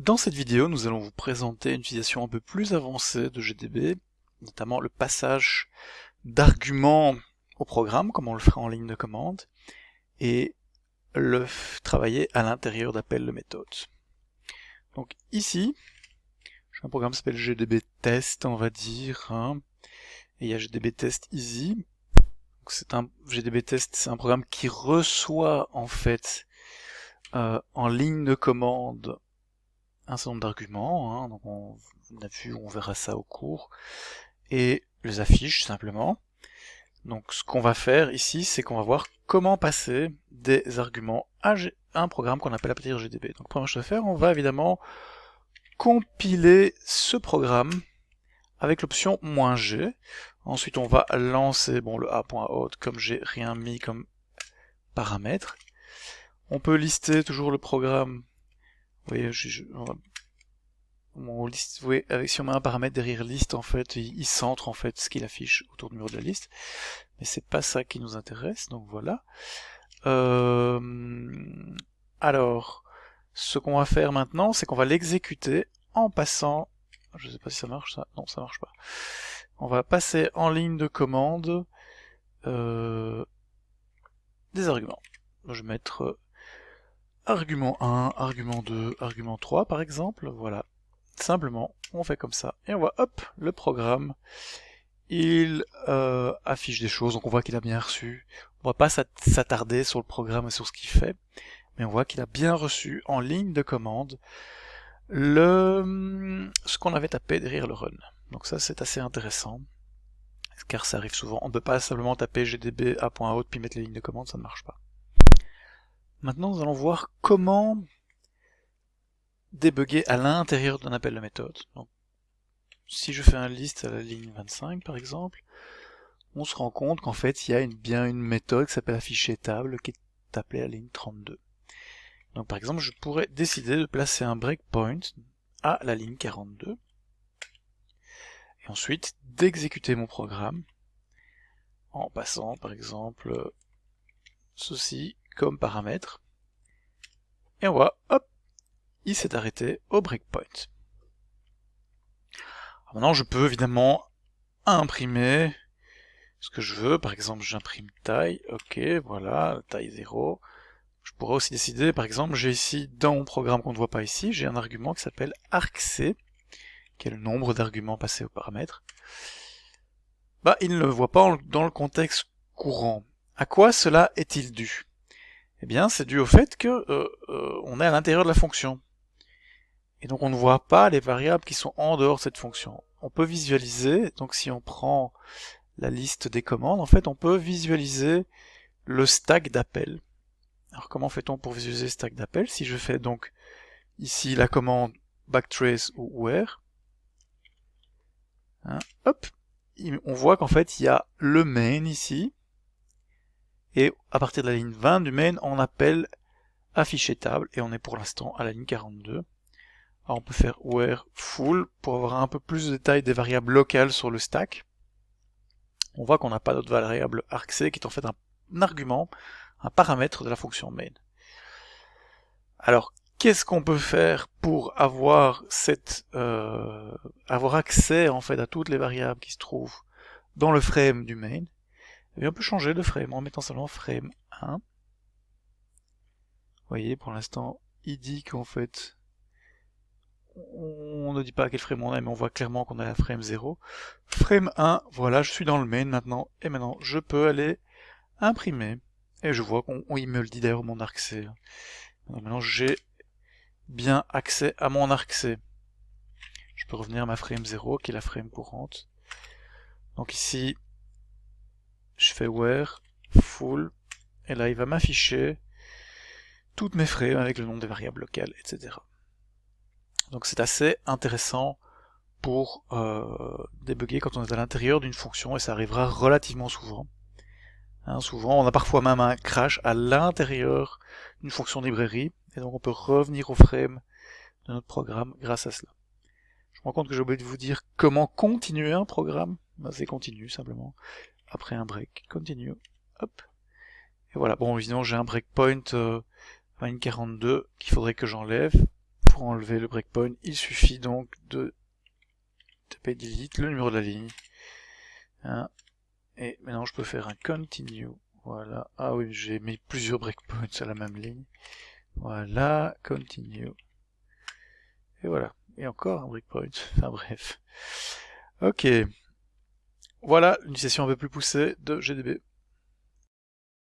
Dans cette vidéo, nous allons vous présenter une utilisation un peu plus avancée de GDB, notamment le passage d'arguments au programme, comme on le fera en ligne de commande, et le travailler à l'intérieur d'appels de méthode. Donc ici, j'ai un programme qui s'appelle GDB Test, on va dire, et il y a GDB Test Easy. C'est un GDB Test, c'est un programme qui reçoit en fait en ligne de commande un certain nombre d'arguments, donc on a vu, on verra ça au cours, et les affiche simplement. Donc ce qu'on va faire ici, c'est qu'on va voir comment passer des arguments à un programme qu'on appelle à partir de GDB. Donc première chose à faire, on va évidemment compiler ce programme avec l'option "-g". Ensuite on va lancer le a.out comme j'ai rien mis comme paramètre. On peut lister toujours le programme. Vous voyez, vous voyez, si on met un paramètre derrière liste, en fait, il centre en fait ce qu'il affiche autour du numéro de la liste. Mais c'est pas ça qui nous intéresse, donc voilà. Alors, ce qu'on va faire maintenant, c'est qu'on va l'exécuter en passant... Je sais pas si ça marche, ça. Non, ça marche pas. On va passer en ligne de commande des arguments. Je vais mettre argument 1, argument 2, argument 3 par exemple, voilà. Simplement, on fait comme ça, et on voit, hop, le programme, il affiche des choses, donc on voit qu'il a bien reçu. On va pas s'attarder sur le programme et sur ce qu'il fait, mais on voit qu'il a bien reçu en ligne de commande ce qu'on avait tapé derrière le run. Donc ça c'est assez intéressant, car ça arrive souvent. On ne peut pas simplement taper gdb a.out puis mettre les lignes de commande, ça ne marche pas. Maintenant nous allons voir comment débugger à l'intérieur d'un appel de méthode. Donc, si je fais un list à la ligne 25 par exemple, on se rend compte qu'en fait il y a bien une méthode qui s'appelle afficher table qui est appelée à la ligne 32. Donc par exemple je pourrais décider de placer un breakpoint à la ligne 42 et ensuite d'exécuter mon programme en passant par exemple ceci comme paramètre, et on voit, hop, il s'est arrêté au breakpoint. Alors maintenant je peux évidemment imprimer ce que je veux, par exemple j'imprime taille, ok, voilà, taille 0. Je pourrais aussi décider, par exemple, j'ai ici, dans mon programme qu'on ne voit pas ici, j'ai un argument qui s'appelle argc, qui est le nombre d'arguments passés au paramètre. Il ne le voit pas dans le contexte courant. À quoi cela est-il dû? Eh bien, c'est dû au fait que on est à l'intérieur de la fonction. Et donc on ne voit pas les variables qui sont en dehors de cette fonction. On peut visualiser, donc si on prend la liste des commandes, en fait, on peut visualiser le stack d'appels. Alors comment fait-on pour visualiser le stack d'appels? Si je fais donc ici la commande backtrace ou where, hop, on voit qu'en fait il y a le main ici, et à partir de la ligne 20 du main, on appelle afficher table, et on est pour l'instant à la ligne 42. Alors on peut faire where full pour avoir un peu plus de détails des variables locales sur le stack. On voit qu'on n'a pas d'autre variable argc qui est en fait un argument, un paramètre de la fonction main. Alors, qu'est-ce qu'on peut faire pour avoir avoir accès en fait à toutes les variables qui se trouvent dans le frame du main? Eh bien, on peut changer de frame en mettant seulement frame 1. Vous voyez, pour l'instant, il dit qu'en fait, on ne dit pas à quel frame on est, mais on voit clairement qu'on est à frame 0. Frame 1, voilà, je suis dans le main maintenant, et maintenant je peux aller imprimer, et je vois qu'il me le dit d'ailleurs mon argc. Maintenant j'ai bien accès à mon argc. Je peux revenir à ma frame 0, qui est la frame courante. Donc ici, je fais where full, et là il va m'afficher toutes mes frames avec le nom des variables locales, etc. Donc c'est assez intéressant pour débugger quand on est à l'intérieur d'une fonction, et ça arrivera relativement souvent. Souvent, on a parfois même un crash à l'intérieur d'une fonction de librairie, et donc on peut revenir au frame de notre programme grâce à cela. Je me rends compte que j'ai oublié de vous dire comment continuer un programme. C'est continue simplement. Après un break, continue, hop. Et voilà, bon évidemment j'ai un breakpoint à une 42 qu'il faudrait que j'enlève. pour enlever le breakpoint, il suffit donc de taper delete le numéro de la ligne. Hein. Et maintenant je peux faire un continue. Voilà. Ah oui, j'ai mis plusieurs breakpoints sur la même ligne. Voilà, continue. Et voilà. Et encore un breakpoint. Enfin bref. Ok. Voilà une session un peu plus poussée de GDB.